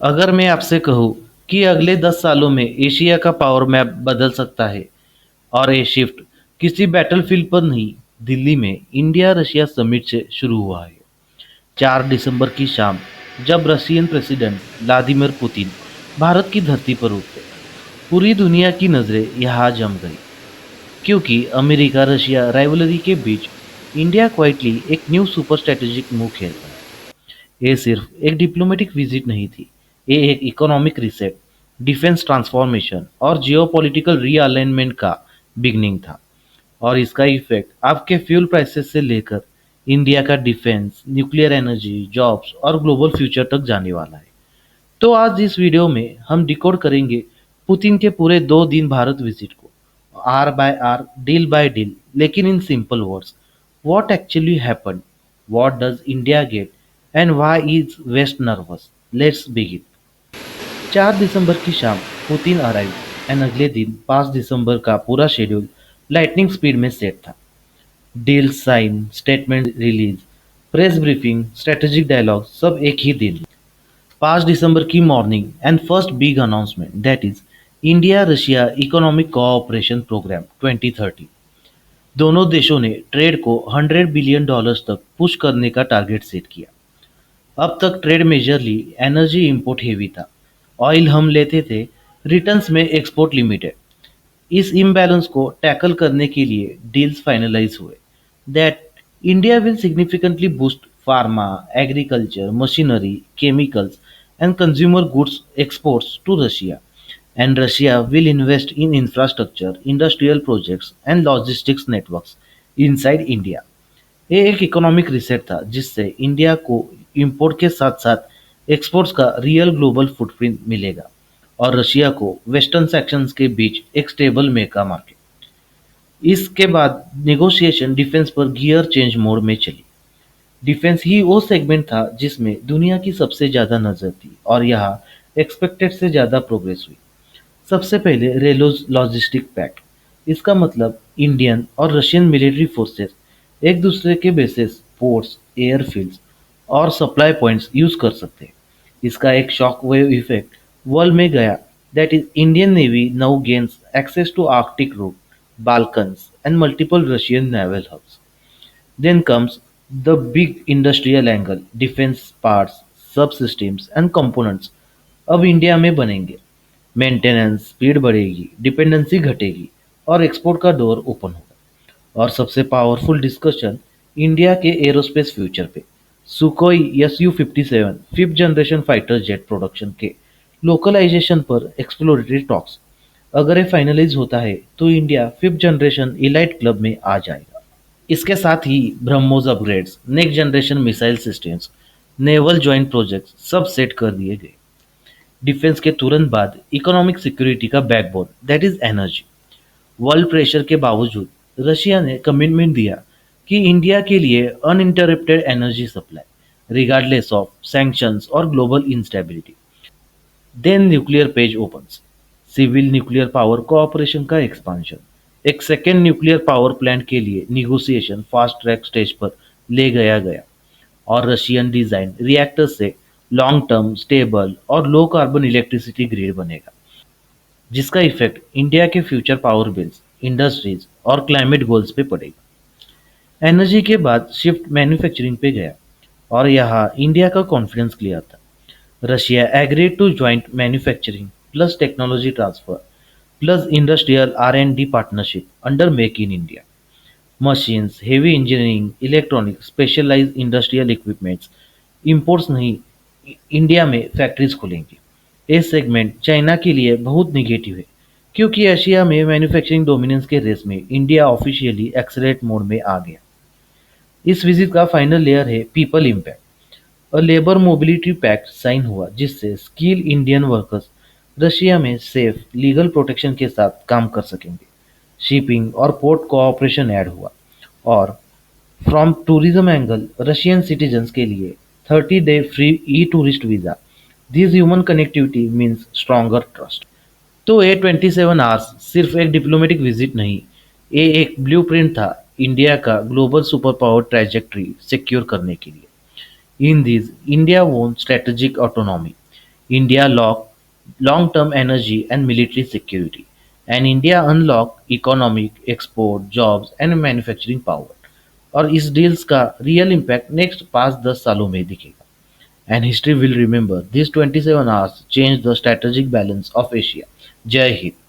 अगर मैं आपसे कहूँ कि अगले 10 सालों में एशिया का पावर मैप बदल सकता है और ये शिफ्ट किसी बैटलफील्ड पर नहीं, दिल्ली में इंडिया रशिया समिट से शुरू हुआ है। 4 दिसंबर की शाम जब Russian president Vladimir Putin Bharat की धरती पर उतरे, पूरी दुनिया की नज़रें यहाँ जम गई, क्योंकि अमेरिका रशिया राइवलरी के बीच इंडिया क्वाइटली एक न्यू सुपर स्ट्रेटेजिक मूव खेल रहा है। ये सिर्फ एक डिप्लोमेटिक विजिट नहीं थी, ये एक इकोनॉमिक रीसेट, डिफेंस ट्रांसफॉर्मेशन और जियोपॉलिटिकल रीअलाइनमेंट का बिगनिंग था। और इसका इफेक्ट आपके फ्यूल प्राइसेस से लेकर इंडिया का डिफेंस, न्यूक्लियर एनर्जी, जॉब्स और ग्लोबल फ्यूचर तक जाने वाला है। तो आज इस वीडियो में हम डिकोड करेंगे पुतिन के पूरे 2 दिन भारत विजिट को, hour by hour, deal by deal, लेकिन in simple words, what actually happened, what does India get and why is West nervous. Let's begin. 4 दिसंबर की शाम पुतिन अराइव एंड अगले दिन 5 दिसंबर का पूरा शेड्यूल लाइटनिंग स्पीड में सेट था। Deal sign, statement release, press briefing, strategic dialogue, सब एक ही दिन। 5 दिसंबर की morning and first big announcement, that is India Russia economic cooperation programme 2030। दोनों देशों ने ट्रेड को $100 बिलियन तक पुश करने का टारगेट सेट किया। अब तक trade majorly energy import heavy था। ऑयल हम लेते थे, रिटर्न्स में एक्सपोर्ट लिमिटेड। इस इम्बैलेंस को टैकल करने के लिए डील्स फाइनलाइज हुए that India will significantly boost pharma, agriculture, machinery, chemicals and consumer goods exports to Russia, and Russia will invest in infrastructure, industrial projects and logistics networks inside India. ये एक economic reset था जिससे India को import के साथ साथ exports का real global footprint मिलेगा और रशिया को वेस्टर्न सैक्शंस के बीच एक स्टेबल मेका मार्केट। इसके बाद नेगोशिएशन डिफेंस पर गियर चेंज मोड में चली। डिफेंस ही वो सेगमेंट था जिसमें दुनिया की सबसे ज़्यादा नज़र थी और यहाँ एक्सपेक्टेड से ज़्यादा प्रोग्रेस हुई। सबसे पहले रेलो लॉजिस्टिक पैक्ट। इसका मतलब इंडियन और रशियन मिलिट्री फोर्सेस एक दूसरे के बेसिस, पोर्ट्स, एयरफील्ड्स और सप्लाई पॉइंट्स यूज कर सकते हैं। इसका एक शॉक वेव इफेक्ट वर्ल्ड में गया, that is Indian navy now gains access to Arctic route, Balkans and multiple Russian naval hubs. Then comes the big industrial angle, defense parts, subsystems and components अब India में बनेंगे। Maintenance speed बढ़ेगी, dependency घटेगी और export का door open होगा। और सबसे पावरफुल डिस्कशन इंडिया के एरोस्पेस फ्यूचर पे। Sukhoi Su-57 fifth generation fighter jet production के लोकलाइजेशन पर एक्सप्लोरेटरी टॉक्स। अगर ये फाइनलाइज होता है तो India fifth generation elite club में आ जाएगा। इसके साथ ही BrahMos upgrades, next generation missile systems, naval joint projects सब सेट कर दिए गए। डिफेंस के तुरंत बाद इकोनॉमिक सिक्योरिटी का backbone, that is energy. World pressure के बावजूद रशिया ने कमिटमेंट दिया कि इंडिया के लिए uninterrupted energy supply regardless of sanctions और global instability. Then nuclear page opens, civil nuclear power cooperation का एक्सपांशन। एक सेकेंड न्यूक्लियर पावर प्लांट के लिए निगोसिएशन फास्ट ट्रैक स्टेज पर ले गया गया और रशियन डिजाइन रिएक्टर से लॉन्ग टर्म स्टेबल और लो कार्बन इलेक्ट्रिसिटी ग्रिड बनेगा, जिसका इफेक्ट इंडिया के फ्यूचर पावर बिल्स, इंडस्ट्रीज और क्लाइमेट गोल्स पे पड़ेगा। एनर्जी के बाद शिफ्ट मैन्युफैक्चरिंग पे गया और यहाँ इंडिया का कॉन्फिडेंस क्लियर था। Russia agreed to joint manufacturing plus technology transfer plus industrial R&D partnership under make in India. Machines, heavy engineering, electronics, specialised industrial equipments, imports नहीं, इंडिया में फैक्ट्रीज खुलेंगी। ये सेगमेंट चाइना के लिए बहुत negative है, क्योंकि एशिया में मैन्युफैक्चरिंग डोमिनेंस के रेस में इंडिया ऑफिशियली एक्सेलरेट मोड में आ गया। इस विजिट का फाइनल लेयर है people impact. A labour mobility pact sign हुआ जिससे स्किल इंडियन वर्कर्स रशिया में सेफ लीगल प्रोटेक्शन के साथ काम कर सकेंगे। शिपिंग और पोर्ट कोऑपरेशन ऐड हुआ और from tourism angle Russian citizens के लिए 30-day free E tourist visa. This human connectivity means stronger trust. तो A27 आवर्स सिर्फ एक डिप्लोमेटिक विजिट नहीं, ये एक ब्लूप्रिंट था इंडिया का global super power trajectory secure करने के लिए। In this, India won strategic autonomy. India locked long-term energy and military security, and India unlocked economic, export, jobs and manufacturing power. और इस डील्स का रियल इम्पैक्ट नेक्स्ट 5-10 सालों में दिखेगा. And history will remember these 27 hours changed the strategic balance of Asia. Jai Hind.